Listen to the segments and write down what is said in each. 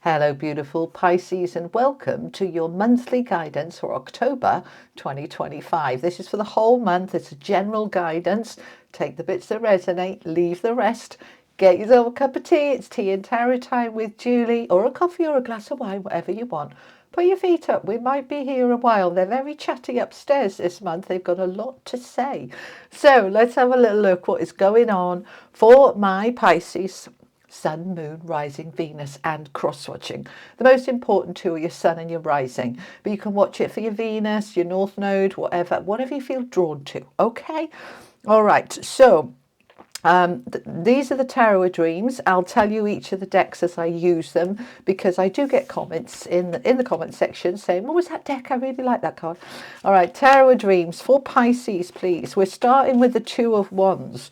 Hello beautiful Pisces, and welcome to your monthly guidance for October 2025. This is for the whole month. It's a general guidance. Take the bits that resonate, leave the rest. Get yourself a cup of tea. It's tea and tarot time with Julie, or a coffee or a glass of wine, whatever you want. Put your feet up. We might be here a while. They're very chatty upstairs this month. They've got a lot to say. So let's have a little look what is going on for my Pisces. Sun, Moon, Rising, Venus, and cross-watching. The most important two are your Sun and your Rising, but you can watch it for your Venus, your North Node, whatever you feel drawn to. Okay, all right. So these are the tarot dreams. I'll tell you each of the decks as I use them, because I do get comments in the comment section saying, "What was that deck? I really like that card." All right, tarot dreams for Pisces, please. We're starting with the Two of Wands.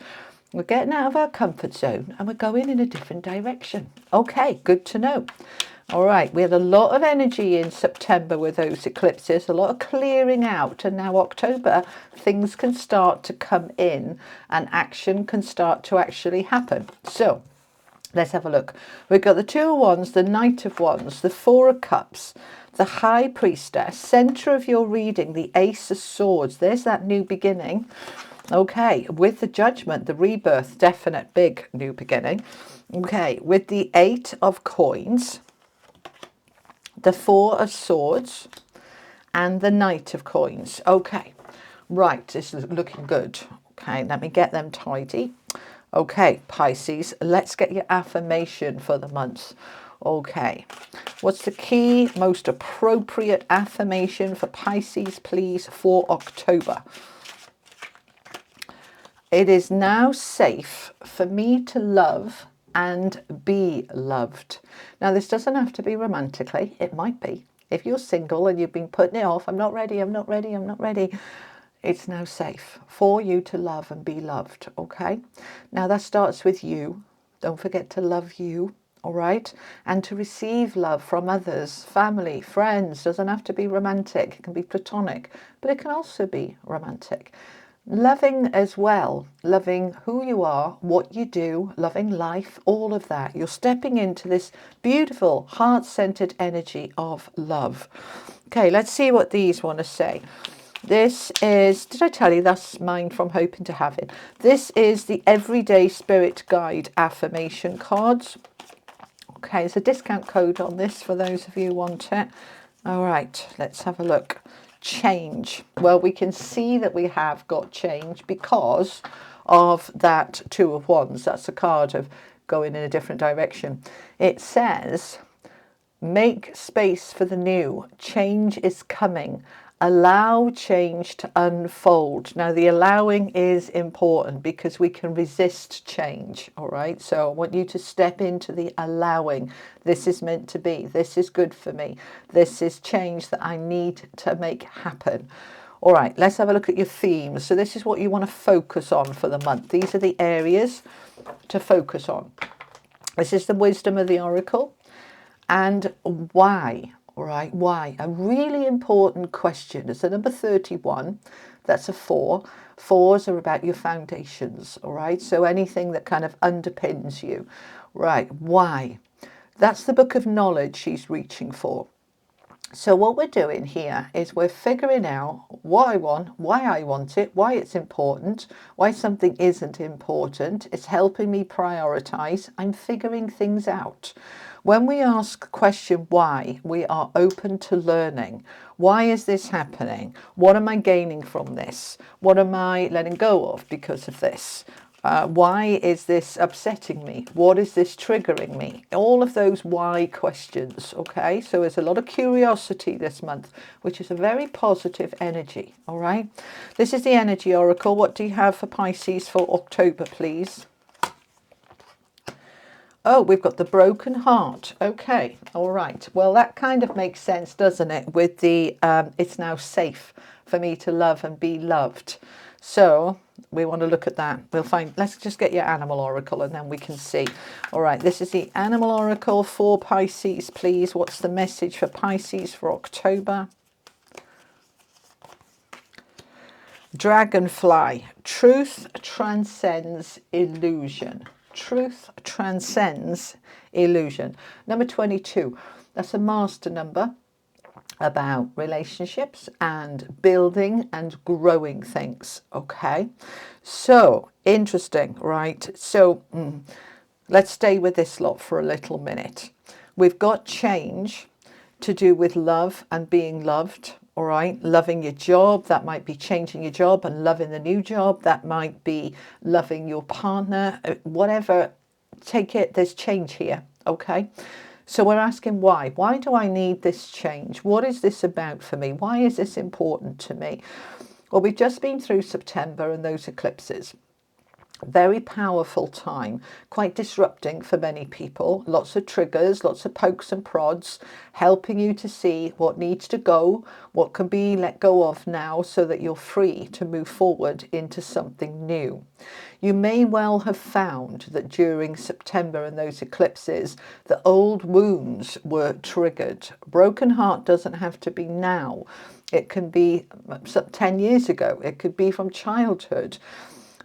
We're getting out of our comfort zone and we're going in a different direction. Okay, good to know. All right, we had a lot of energy in September with those eclipses, a lot of clearing out, and now October, things can start to come in and action can start to actually happen. So let's have a look. We've got the Two of Wands, the Knight of Wands, the Four of Cups, the High Priestess, center of your reading, the Ace of Swords. There's that new beginning. Okay, with the Judgment, the rebirth, definite big new beginning. Okay, with the Eight of Coins, the Four of Swords, and the Knight of Coins. Okay, right, this is looking good. Okay, let me get them tidy. Okay, Pisces, let's get your affirmation for the month. Okay, what's the key, most appropriate affirmation for Pisces, please, for October? It is now safe for me to love and be loved. Now, this doesn't have to be romantically. It might be. If you're single and you've been putting it off, I'm not ready, I'm not ready, I'm not ready. It's now safe for you to love and be loved, okay? Now, that starts with you. Don't forget to love you, all right? And to receive love from others, family, friends. Doesn't have to be romantic. It can be platonic, but it can also be romantic. Loving as well, loving who you are, what you do, loving life, all of that. You're stepping into this beautiful heart-centered energy of love. Okay, let's see what these want to say. This is, did I tell you that's mine from Hoping to Have It? This is the Everyday Spirit Guide affirmation cards. Okay, there's a discount code on this for those of you who want it. All right, let's have a look. Change. Well, we can see that we have got change because of that Two of Wands. That's a card of going in a different direction. It says, make space for the new. Change is coming. Allow change to unfold. Now, the allowing is important because we can resist change, all right? So I want you to step into the allowing. This is meant to be. This is good for me. This is change that I need to make happen. All right, let's have a look at your themes. So this is what you want to focus on for the month. These are the areas to focus on. This is the wisdom of the oracle. And why? All right, why? A really important question. It's the number 31. That's a 4. 4s are about your foundations, all right? So anything that kind of underpins you. Right, why? That's the book of knowledge she's reaching for. So what we're doing here is we're figuring out what I want, why I want it, why it's important, why something isn't important. It's helping me prioritize. I'm figuring things out. When we ask the question why, we are open to learning. Why is this happening? What am I gaining from this? What am I letting go of because of this? Why is this upsetting me? What is this triggering me? All of those why questions, okay? So there's a lot of curiosity this month, which is a very positive energy, all right? This is the energy oracle. What do you have for Pisces for October, please? Oh, we've got the broken heart. Okay, all right. Well, that kind of makes sense, doesn't it? With the, it's now safe for me to love and be loved. So we want to look at that. We'll find, let's just get your animal oracle and then we can see. All right, this is the animal oracle for Pisces, please. What's the message for Pisces for October? Dragonfly. Truth transcends illusion. Truth transcends illusion. Number 22, that's a master number about relationships and building and growing things. Okay, so interesting, right? So let's stay with this lot for a little minute. We've got change to do with love and being loved. All right, loving your job, that might be changing your job and loving the new job. That might be loving your partner, whatever. Take it, there's change here. Okay, so we're asking why. Why do I need this change? What is this about for me? Why is this important to me? Well, we've just been through September and those eclipses. Very powerful time, quite disrupting for many people. Lots of triggers, lots of pokes and prods, helping you to see what needs to go, what can be let go of now so that you're free to move forward into something new. You may well have found that during September and those eclipses, the old wounds were triggered. Broken heart doesn't have to be now. It can be 10 years ago. It could be from childhood,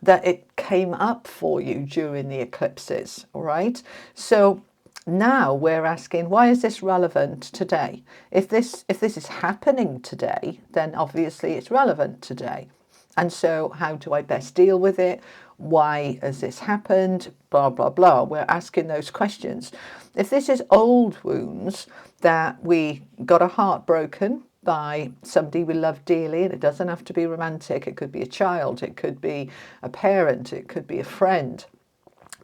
that it came up for you during the eclipses, all right? So now we're asking, why is this relevant today? If this is happening today, then obviously it's relevant today. And so how do I best deal with it? Why has this happened? Blah, blah, blah. We're asking those questions. If this is old wounds that we got a heart broken by somebody we love dearly, and it doesn't have to be romantic, it could be a child, it could be a parent, it could be a friend,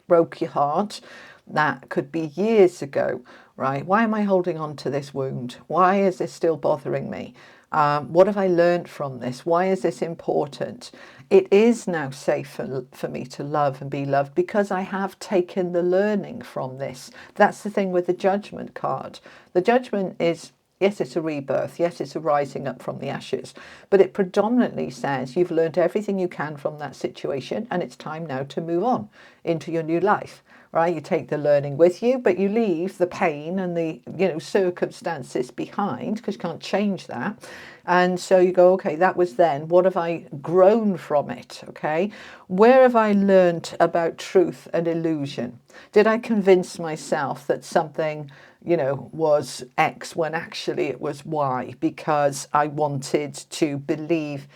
broke your heart, that could be years ago, right? Why am I holding on to this wound? Why is this still bothering me? What have I learned from this? Why is this important? It is now safe for me to love and be loved because I have taken the learning from this. That's the thing with the judgment card. The judgment is, yes, it's a rebirth. Yes, it's a rising up from the ashes. But it predominantly says you've learned everything you can from that situation and it's time now to move on into your new life, right? You take the learning with you, but you leave the pain and the, circumstances behind because you can't change that. And so you go, okay, that was then. What have I grown from it? Okay. Where have I learned about truth and illusion? Did I convince myself that something was X when actually it was Y because I wanted to believe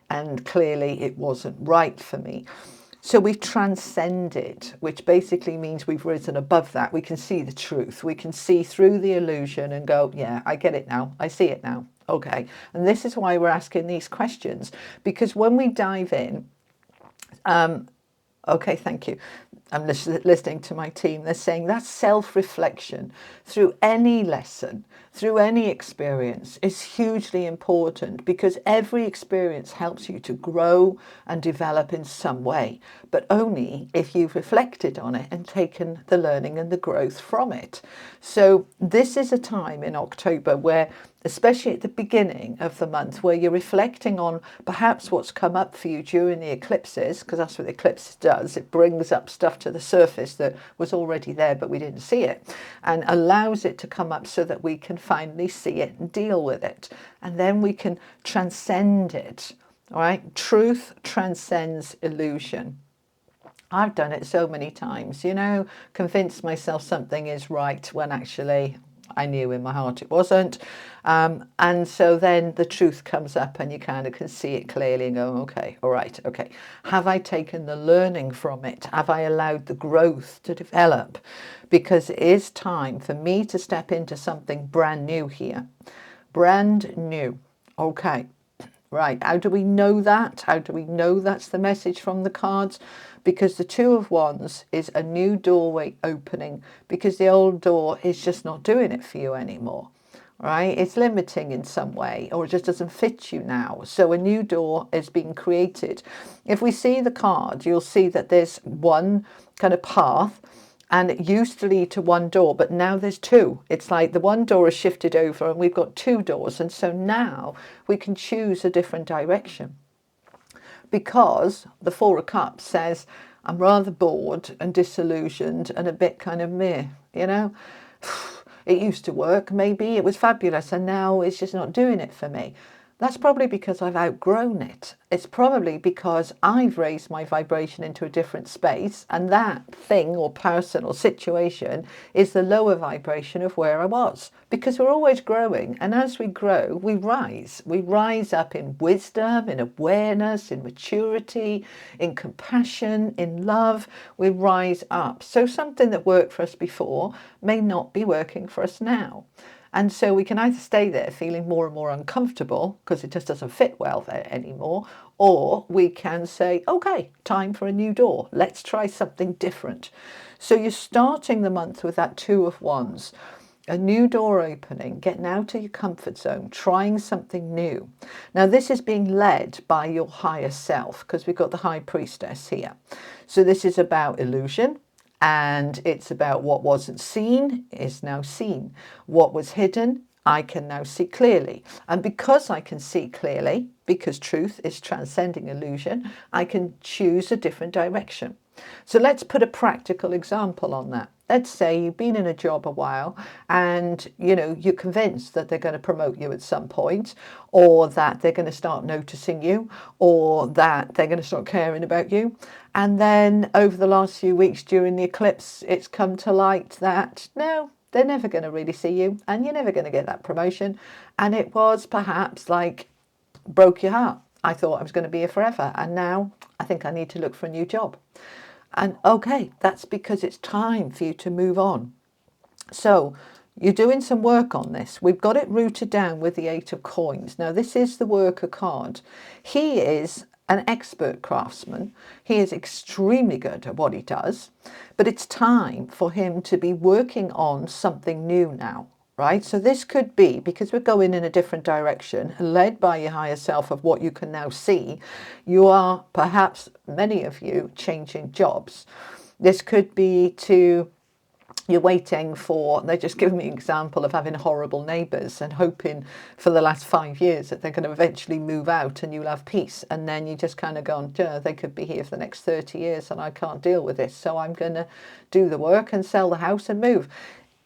and clearly it wasn't right for me? So we've transcended, which basically means we've risen above that. We can see the truth. We can see through the illusion and go, yeah, I get it now. I see it now. Okay. And this is why we're asking these questions, because when we dive in, okay, thank you. I'm listening to my team. They're saying that's self-reflection through any lesson, through any experience is hugely important because every experience helps you to grow and develop in some way, but only if you've reflected on it and taken the learning and the growth from it. So this is a time in October where, especially at the beginning of the month, where you're reflecting on perhaps what's come up for you during the eclipses, because that's what the eclipse does. It brings up stuff to the surface that was already there, but we didn't see it, and allows it to come up so that we can finally see it and deal with it. And then we can transcend it, all right? Truth transcends illusion. I've done it so many times, convinced myself something is right when actually I knew in my heart it wasn't. And so then the truth comes up and you kind of can see it clearly and go, okay, all right, okay. Have I taken the learning from it? Have I allowed the growth to develop? Because it is time for me to step into something brand new here. Brand new. Okay. Right, how do we know that? How do we know that's the message from the cards? Because the Two of Wands is a new doorway opening because the old door is just not doing it for you anymore, right? It's limiting in some way, or it just doesn't fit you now. So a new door is being created. If we see the card, you'll see that there's one kind of path, and it used to lead to one door, but now there's two. It's like the one door is shifted over and we've got two doors. And so now we can choose a different direction. Because the Four of Cups says, I'm rather bored and disillusioned and a bit kind of meh, It used to work, maybe it was fabulous, and now it's just not doing it for me. That's probably because I've outgrown it. It's probably because I've raised my vibration into a different space, and that thing or person or situation is the lower vibration of where I was. Because we're always growing, and as we grow, we rise. We rise up in wisdom, in awareness, in maturity, in compassion, in love. We rise up. So something that worked for us before may not be working for us now. And so we can either stay there feeling more and more uncomfortable because it just doesn't fit well there anymore, or we can say, okay, time for a new door. Let's try something different. So you're starting the month with that Two of Wands, a new door opening, getting out of your comfort zone, trying something new. Now, this is being led by your higher self because we've got the High Priestess here. So this is about illusion. And it's about what wasn't seen is now seen. What was hidden, I can now see clearly. And because I can see clearly, because truth is transcending illusion, I can choose a different direction. So let's put a practical example on that. Let's say you've been in a job a while and you're convinced that they're going to promote you at some point, or that they're going to start noticing you, or that they're going to start caring about you. And then over the last few weeks during the eclipse, it's come to light that no, they're never going to really see you and you're never going to get that promotion. And it was perhaps like broke your heart. I thought I was going to be here forever, and now I think I need to look for a new job. And okay, that's because it's time for you to move on. So you're doing some work on this. We've got it rooted down with the Eight of Coins. Now, this is the worker card. He is an expert craftsman. He is extremely good at what he does, but it's time for him to be working on something new now. Right? So this could be, because we're going in a different direction, led by your higher self of what you can now see, you are perhaps, many of you, changing jobs. This could be you're waiting for, they're just giving me an example of having horrible neighbours and hoping for the last 5 years that they're going to eventually move out and you'll have peace. And then you just kind of go, they could be here for the next 30 years and I can't deal with this. So I'm going to do the work and sell the house and move.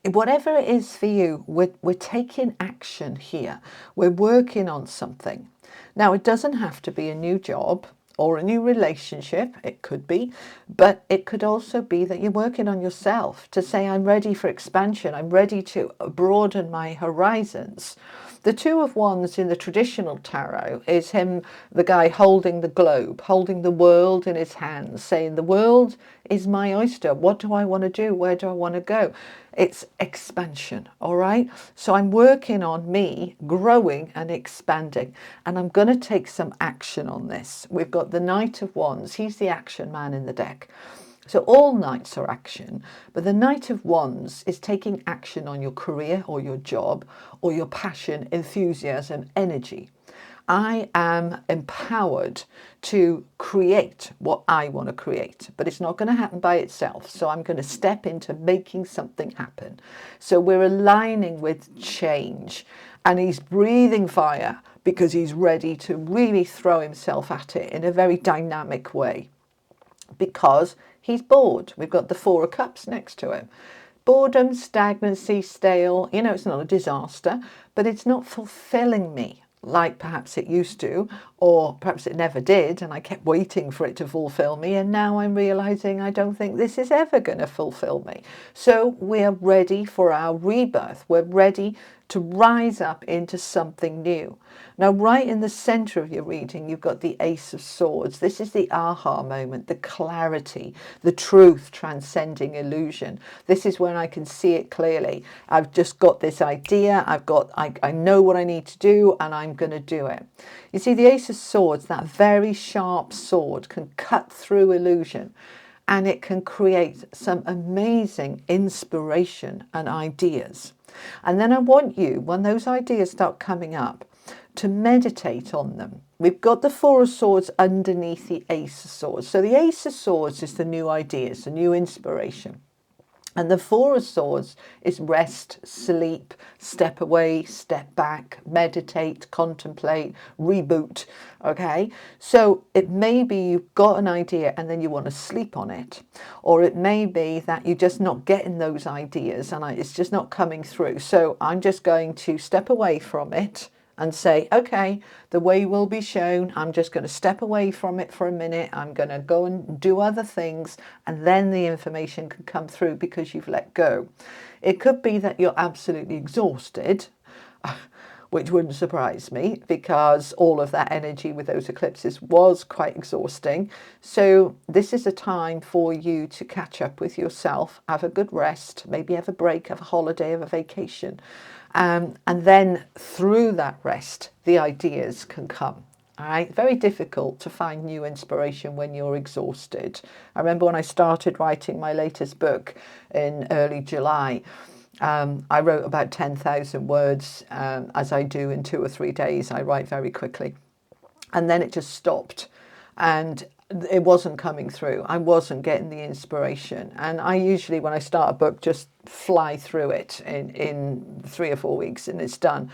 Whatever it is for you, we're taking action here. We're working on something. Now, it doesn't have to be a new job or a new relationship. It could be, but it could also be that you're working on yourself to say, I'm ready for expansion. I'm ready to broaden my horizons. The Two of Wands in the traditional tarot is him, the guy holding the globe, holding the world in his hands, saying, the world is my oyster. What do I want to do? Where do I want to go? It's expansion, all right? So I'm working on me growing and expanding, and I'm going to take some action on this. We've got the Knight of Wands. He's the action man in the deck. So all knights are action, but the Knight of Wands is taking action on your career or your job or your passion, enthusiasm, energy. I am empowered to create what I want to create, but it's not going to happen by itself. So I'm going to step into making something happen. So we're aligning with change, and he's breathing fire because he's ready to really throw himself at it in a very dynamic way, because he's bored. We've got the Four of Cups next to him. Boredom, stagnancy, stale, it's not a disaster, but it's not fulfilling me like perhaps it used to, or perhaps it never did, and I kept waiting for it to fulfill me, and now I'm realizing I don't think this is ever going to fulfill me. So we're ready for our rebirth. We're ready to rise up into something new. Now, right in the center of your reading, you've got the Ace of Swords. This is the aha moment, the clarity, the truth transcending illusion. This is when I can see it clearly. I've just got this idea. I know what I need to do, and I'm going to do it. You see, the Ace of Swords, that very sharp sword, can cut through illusion, and it can create some amazing inspiration and ideas. And then I want you, when those ideas start coming up, to meditate on them. We've got the Four of Swords underneath the Ace of Swords. So the Ace of Swords is the new ideas, the new inspiration. And the Four of Swords is rest, sleep, step away, step back, meditate, contemplate, reboot. Okay, so it may be you've got an idea and then you want to sleep on it, or it may be that you're just not getting those ideas and it's just not coming through. So I'm just going to step away from it and say, okay, the way will be shown. I'm just going to step away from it for a minute. I'm going to go and do other things, and then the information can come through because you've let go. It could be that you're absolutely exhausted, which wouldn't surprise me because all of that energy with those eclipses was quite exhausting. So this is a time for you to catch up with yourself, have a good rest, maybe have a break, have a holiday, have a vacation. And then through that rest, the ideas can come. All right, very difficult to find new inspiration when you're exhausted. I remember when I started writing my latest book in early July, I wrote about 10,000 words, as I do in 2 or 3 days. I write very quickly. And then it just stopped. And it wasn't coming through. I wasn't getting the inspiration. And I usually, when I start a book, just fly through it in 3 or 4 weeks and it's done.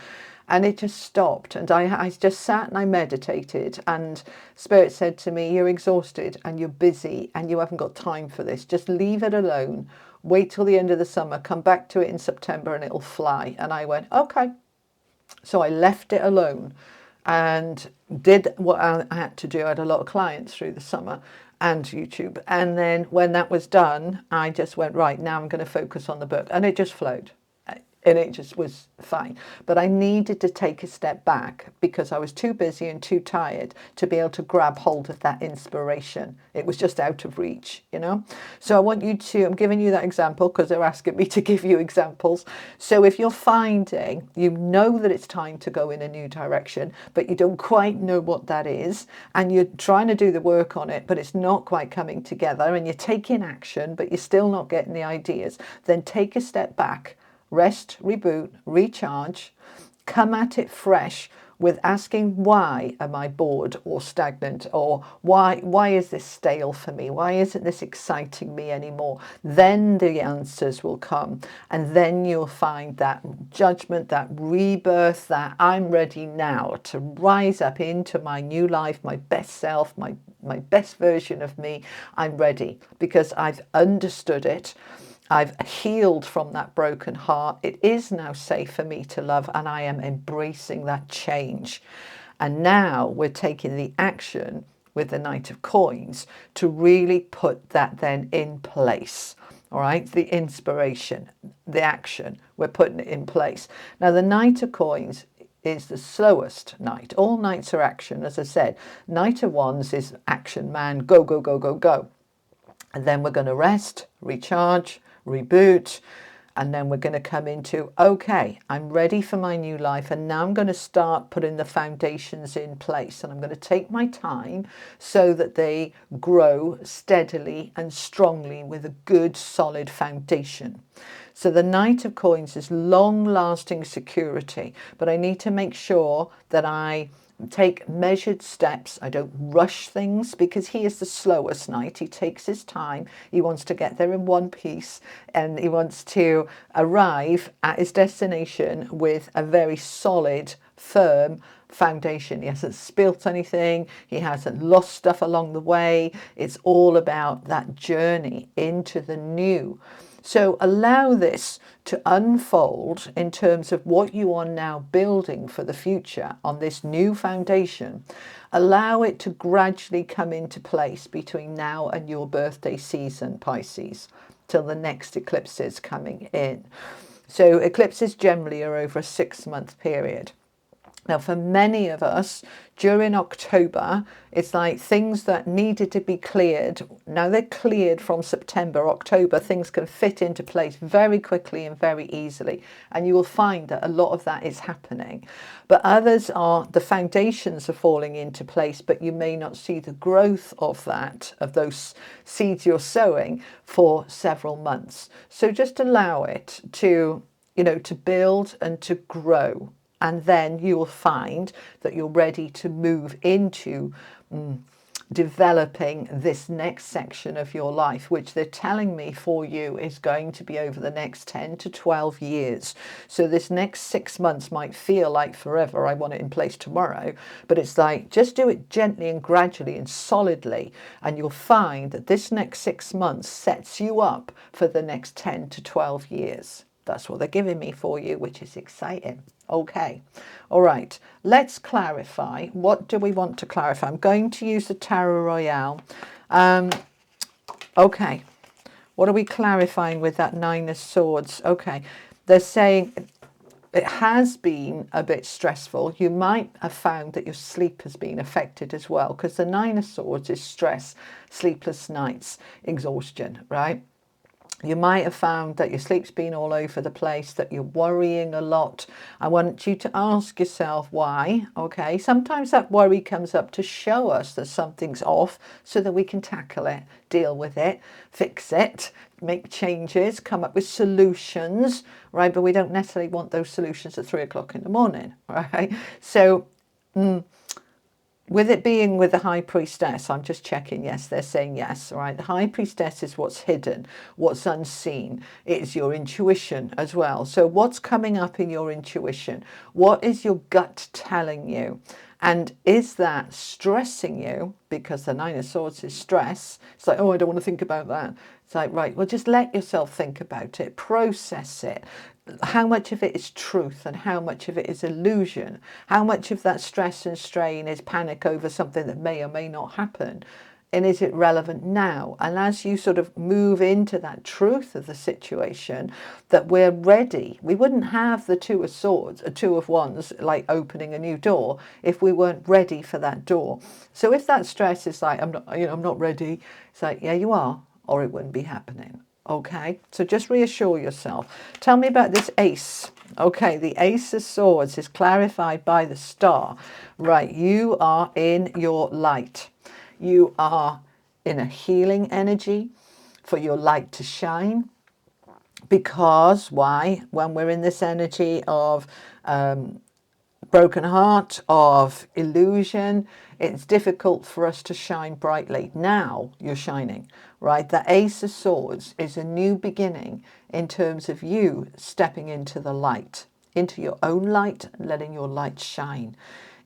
And it just stopped. And I just sat and I meditated. And Spirit said to me, you're exhausted and you're busy and you haven't got time for this. Just leave it alone. Wait till the end of the summer. Come back to it in September and it'll fly. And I went, okay. So I left it alone and did what I had to do. I had a lot of clients through the summer and YouTube. And then when that was done, I just went, right, now I'm going to focus on the book. And it just flowed. And it just was fine. But I needed to take a step back because I was too busy and too tired to be able to grab hold of that inspiration. It was just out of reach, you know. So I want you to, I'm giving you that example because they're asking me to give you examples. So if you're finding, you know that it's time to go in a new direction, but you don't quite know what that is, and you're trying to do the work on it, but it's not quite coming together, and you're taking action, but you're still not getting the ideas, then take a step back. Rest, reboot, recharge, come at it fresh with asking, why am I bored or stagnant? Or why is this stale for me? Why isn't this exciting me anymore? Then the answers will come. And then you'll find that judgment, that rebirth, that I'm ready now to rise up into my new life, my best self, my best version of me. I'm ready because I've understood it. I've healed from that broken heart. It is now safe for me to love, and I am embracing that change. And now we're taking the action with the Knight of Coins to really put that then in place. All right, the inspiration, the action, we're putting it in place. Now, the Knight of Coins is the slowest knight. All knights are action, as I said. Knight of Wands is action man, go, go, go, go, go. And then we're going to rest, recharge, reboot, and then we're going to come into, okay, I'm ready for my new life, and now I'm going to start putting the foundations in place, and I'm going to take my time so that they grow steadily and strongly with a good solid foundation. So the Knight of Coins is long-lasting security, but I need to make sure that I take measured steps. I don't rush things because he is the slowest knight. He takes his time. He wants to get there in one piece, and he wants to arrive at his destination with a very solid, firm foundation. He hasn't spilt anything. He hasn't lost stuff along the way. It's all about that journey into the new. So allow this to unfold in terms of what you are now building for the future on this new foundation. Allow it to gradually come into place between now and your birthday season, Pisces, till the next eclipse is coming in. So eclipses generally are over a 6-month period. Now, for many of us, during October, it's like things that needed to be cleared. Now they're cleared from September, October. Things can fit into place very quickly and very easily. And you will find that a lot of that is happening. But others are, the foundations are falling into place, but you may not see the growth of that, of those seeds you're sowing for several months. So just allow it to, to build and to grow. And then you will find that you're ready to move into developing this next section of your life, which they're telling me for you is going to be over the next 10 to 12 years. So this next 6 months might feel like forever. I want it in place tomorrow. But it's like, just do it gently and gradually and solidly. And you'll find that this next 6 months sets you up for the next 10 to 12 years. That's what they're giving me for you, which is exciting. Okay. All right. Let's clarify. What do we want to clarify? I'm going to use the Tarot Royale. Okay. What are we clarifying with that Nine of Swords? Okay. They're saying it has been a bit stressful. You might have found that your sleep has been affected as well, because the Nine of Swords is stress, sleepless nights, exhaustion, right? You might have found that your sleep's been all over the place, that you're worrying a lot. I want you to ask yourself why, okay? Sometimes that worry comes up to show us that something's off so that we can tackle it, deal with it, fix it, make changes, come up with solutions, right? But we don't necessarily want those solutions at 3 o'clock in the morning, right? So, with it being with the High Priestess, I'm just checking, yes, they're saying yes, all right? The High Priestess is what's hidden, what's unseen. It's your intuition as well. So what's coming up in your intuition? What is your gut telling you? And is that stressing you? Because the Nine of Swords is stress. It's like, oh, I don't want to think about that. It's like, right, well, just let yourself think about it, process it. How much of it is truth and how much of it is illusion? How much of that stress and strain is panic over something that may or may not happen? And is it relevant now? And as you sort of move into that truth of the situation, that we're ready. We wouldn't have the Two of Swords, a Two of Wands, like opening a new door, if we weren't ready for that door. So if that stress is like, I'm not ready, it's like, yeah, you are, or it wouldn't be happening. Okay, so just reassure yourself. Tell me about this Ace. Okay, the Ace of Swords is clarified by the Star. Right, you are in your light. You are in a healing energy for your light to shine. Because, why? When we're in this energy of broken heart, of illusion, it's difficult for us to shine brightly. Now you're shining, right? The Ace of Swords is a new beginning in terms of you stepping into the light, into your own light, and letting your light shine.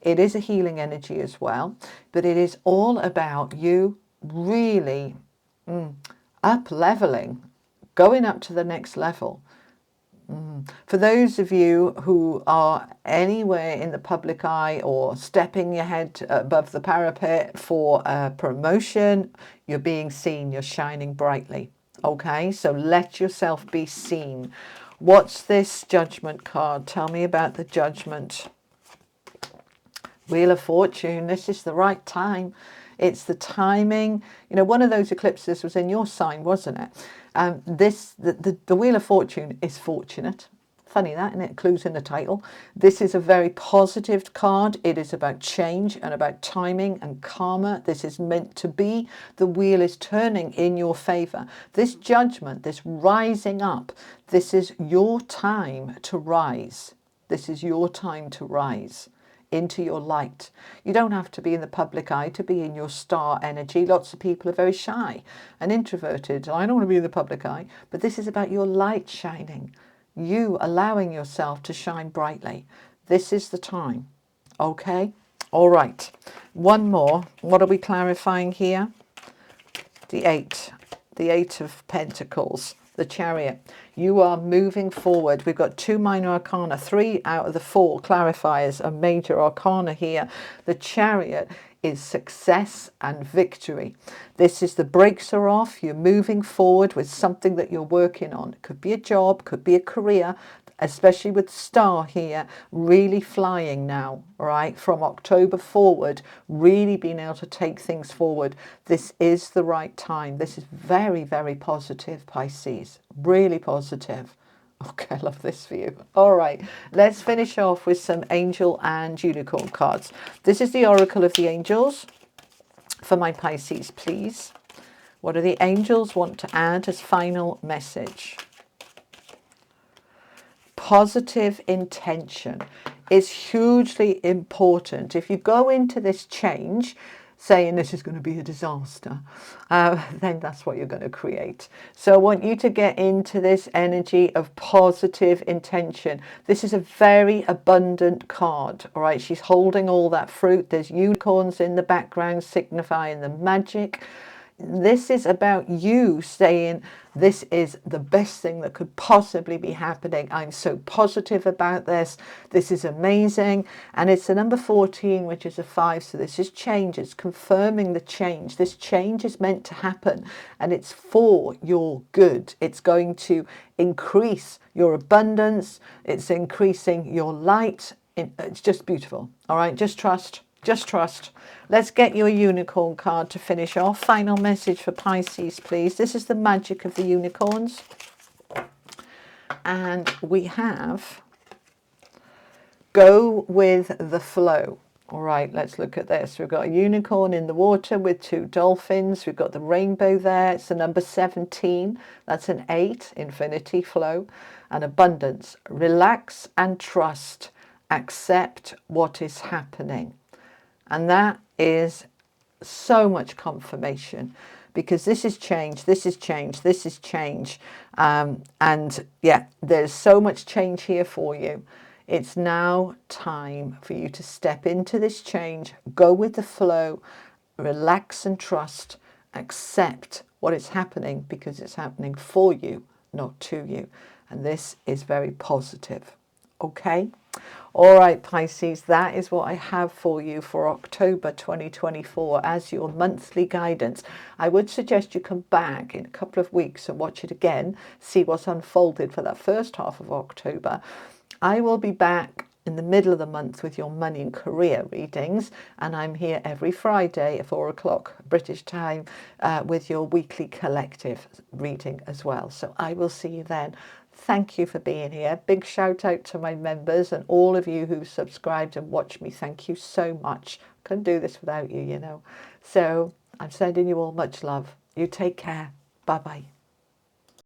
It is a healing energy as well, but it is all about you really up-leveling, going up to the next level. For those of you who are anywhere in the public eye or stepping your head above the parapet for a promotion, you're being seen, you're shining brightly. Okay, so let yourself be seen. What's this Judgment card? Tell me about the Judgment. Wheel of Fortune. This is the right time. It's the timing. You know, one of those eclipses was in your sign, wasn't it? The Wheel of Fortune is fortunate. Funny that, isn't it? Clues in the title. This is a very positive card. It is about change and about timing and karma. This is meant to be. The wheel is turning in your favor. This Judgment, this rising up, this is your time to rise. This is your time to rise into your light. You don't have to be in the public eye to be in your star energy. Lots of people are very shy and introverted. I don't want to be in the public eye, but this is about your light shining, you allowing yourself to shine brightly. This is the time. Okay? All right. One more. What are we clarifying here? The Eight of Pentacles. The Chariot. You are moving forward. We've got 2 minor arcana, 3 out of the 4 clarifiers, a major arcana here. The Chariot is success and victory. This is the brakes are off. You're moving forward with something that you're working on. It could be a job, could be a career, especially with Star here, really flying now, right? From October forward, really being able to take things forward. This is the right time. This is very, very positive, Pisces. Really positive. Okay, I love this for you. All right, let's finish off with some Angel and Unicorn cards. This is the Oracle of the Angels for my Pisces, please. What do the angels want to add as final message? Positive intention is hugely important. If you go into this change saying this is going to be a disaster, then that's what you're going to create. So I want you to get into this energy of positive intention. This is a very abundant card, all right? She's holding all that fruit. There's unicorns in the background signifying the magic. this is about you saying, this is the best thing that could possibly be happening. I'm so positive about this. This is amazing. And it's the number 14, which is a 5. So this is change. It's confirming the change. This change is meant to happen, and it's for your good. It's going to increase your abundance. It's increasing your light. It's just beautiful. All right, just trust. Just trust. Let's get your unicorn card to finish off. Final message for Pisces, please. This is the magic of the unicorns. And we have go with the flow. All right, let's look at this. We've got a unicorn in the water with 2 dolphins. We've got the rainbow there. It's the number 17. That's an 8, infinity flow and abundance. Relax and trust. Accept what is happening. And that is so much confirmation, because this is change, this is change, this is change. And yeah, there's so much change here for you. It's now time for you to step into this change, go with the flow, relax and trust, accept what is happening, because it's happening for you, not to you. And this is very positive. Okay? All right, Pisces, that is what I have for you for October 2024 as your monthly guidance. I would suggest you come back in a couple of weeks and watch it again, see what's unfolded for that first half of October. I will be back in the middle of the month with your money and career readings, and I'm here every Friday at 4 o'clock British time with your weekly collective reading as well. So I will see you then. Thank you for being here. Big shout out to my members and all of you who subscribed and watched me. Thank you so much. Couldn't do this without you, you know. So I'm sending you all much love. You take care. Bye-bye.